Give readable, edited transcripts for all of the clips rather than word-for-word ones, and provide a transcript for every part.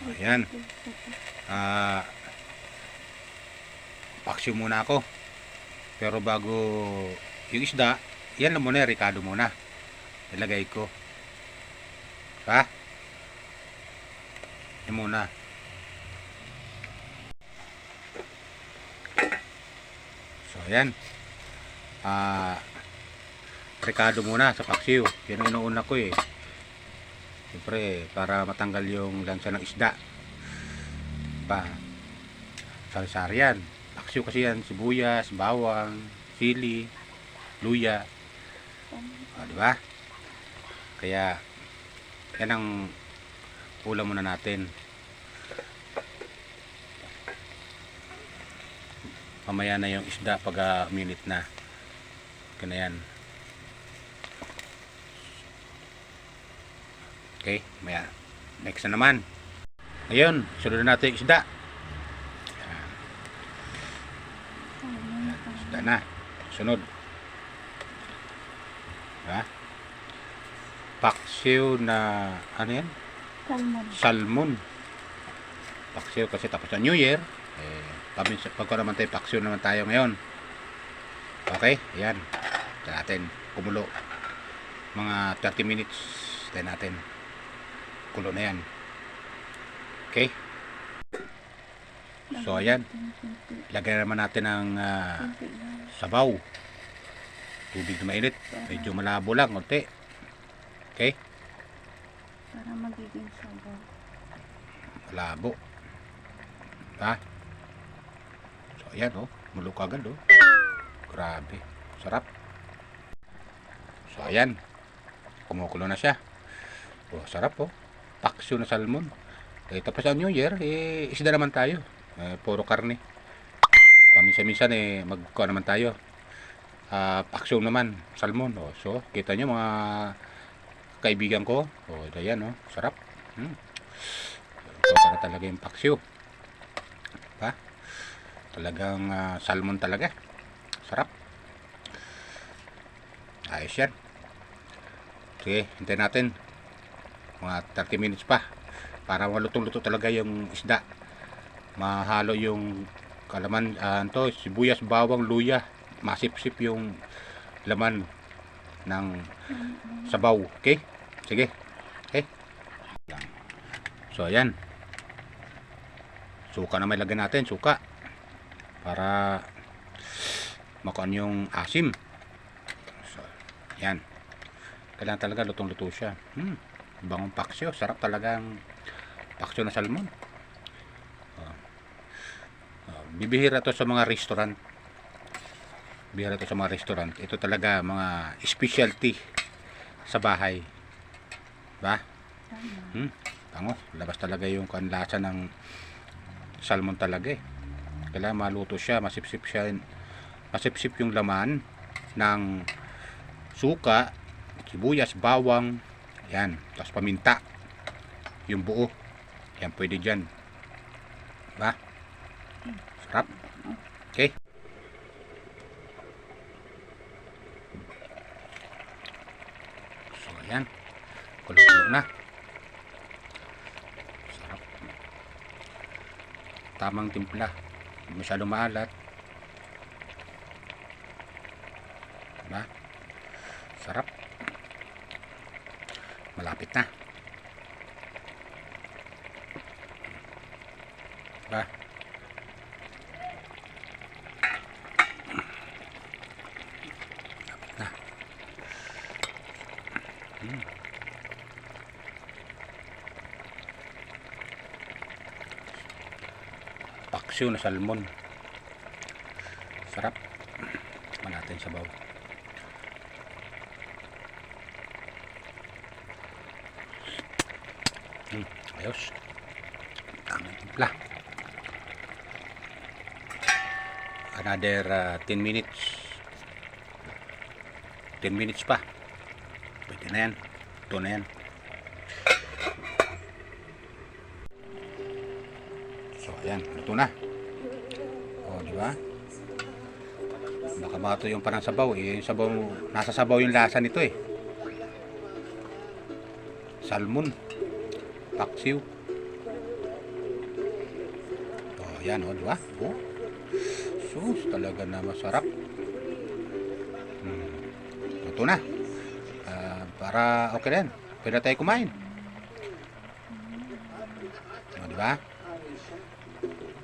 Ayan. Paksiw muna ako. Pero bago yung isda, yan lang muna, ricado muna. Ilagay ko. Ha? Yan muna. So, ayan. Ricado muna sa paksiw. Yan ang inuuna ko eh. Siyempre, para matanggal yung lansa ng isda. Sari-sari yan. Paksiw kasi yan, sibuyas, bawang, sili, luya. Diba? Kaya, yan ang ulam muna natin. Mamaya na yung isda pag minute na. Kaya yan. Okay, maya. Next na naman. Ayun, sunod na natin yung isda. Isda na. Sunod. Ha? Paksiw na, ano yan? Salmon. Paksiw kasi tapos na New Year. Pagka naman tayo, paksiw naman tayo ngayon. Okay, ayan. Ito natin, kumulo. Mga 30 minutes. Tayo natin. Kulo na yan. Okay. So ayan, lagay naman natin ng sabaw, tubig na mainit, medyo malabo lang konti. Okay, para magiging sabaw. malabo ha. So ayan oh, mulok agad oh, grabe, sarap. So ayan, kumukulo na siya. Oh, sarap oh, paksiw na salmon. Tapos ang New Year, isda naman tayo. Puro karne. Paminsan-minsan magkuha naman tayo. Paksiw naman, salmon. So, kita nyo mga kaibigan ko. Ayan, sarap. Ito na talaga yung paksiw. Ha? Talagang salmon talaga. Sarap. Ayos yan. Sige, hintayin natin. Mga 30 minutes pa. Para malutong-luto talaga yung isda. Mahalo yung kalaman, sibuyas, bawang, luya. Masip-sip yung laman ng sabaw. Okay? Sige. Okay? So, ayan. Suka na may lagyan natin. Suka. Para makuha yung asim. So, ayan. Kailangan talaga lutong-luto siya. Bangong paksiw. Sarap talagang paksiw na salmon. Bibihira to sa mga restaurant. Bibihira to sa mga restaurant. Ito talaga mga specialty sa bahay. Ba? Tango. Labas talaga yung kanlasa ng salmon talaga eh. Kailangan maluto siya. Masipsip siya. Masipsip yung laman ng suka, sibuyas, bawang. Yan. Tapos paminta. Yung buo. Yan, pwede dyan. Ba? Sarap. Okay. So, ayan. Kulo-kulo na. Sarap. Tamang timpla. Hindi masyadong maalat. Ba? Sarap. Malapit na. Ba? Malapit na. Paksiw na salmon. Sarap. Tikman natin sabaw. Ayos. Tamang timpla. Another 10 minutes. 10 minutes pa. Pwede na yan. Ito na yan. So, ayan. Ito na. O, di ba? Nakabato yung parang sabaw. Yung sabaw, nasa sabaw yung lasa nito eh. Salmon. Paksiw. Yan, o, di ba? Oh. Sus, talaga na masarap. Ito na. Para okay rin. Pwede na tayo kumain. O, di ba?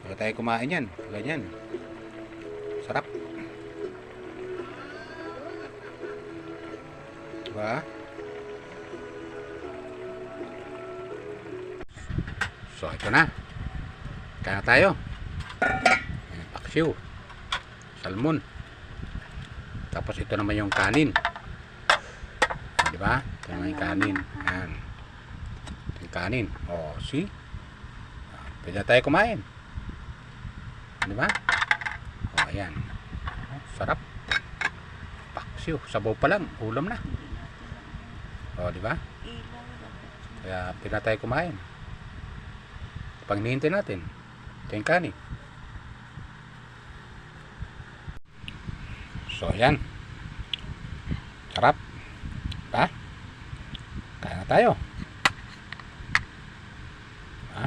Pwede tayo kumain yan. Ganyan. Sarap. Di ba? So, ito na. Kaya tayo. Ayan, paksiw. Salmon. Tapos ito naman yung kanin. Di ba? Ito naman yung kanin. Ayan. Ito yung kanin. O, see? Pwede na tayo kumain. Di ba? O, ayan. Sarap. Paksiw. Sabaw pa lang. Ulam na. O, di ba? Kaya pwede na tayo kumain. Pag nihintay natin, ito yung kanin. So, ayan. Sarap. Ha? Kaya na tayo. Ha?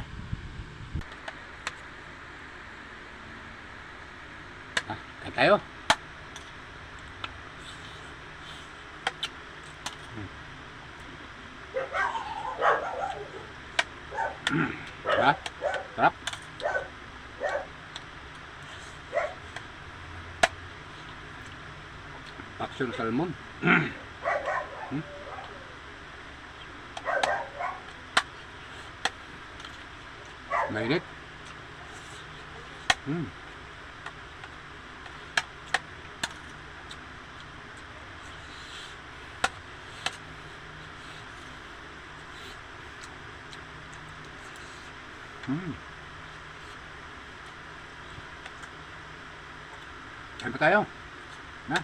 Ha? Kaya tayo. Ha? Sarap. Paksiw salmon. Mainit. Kain pa tayo. Na?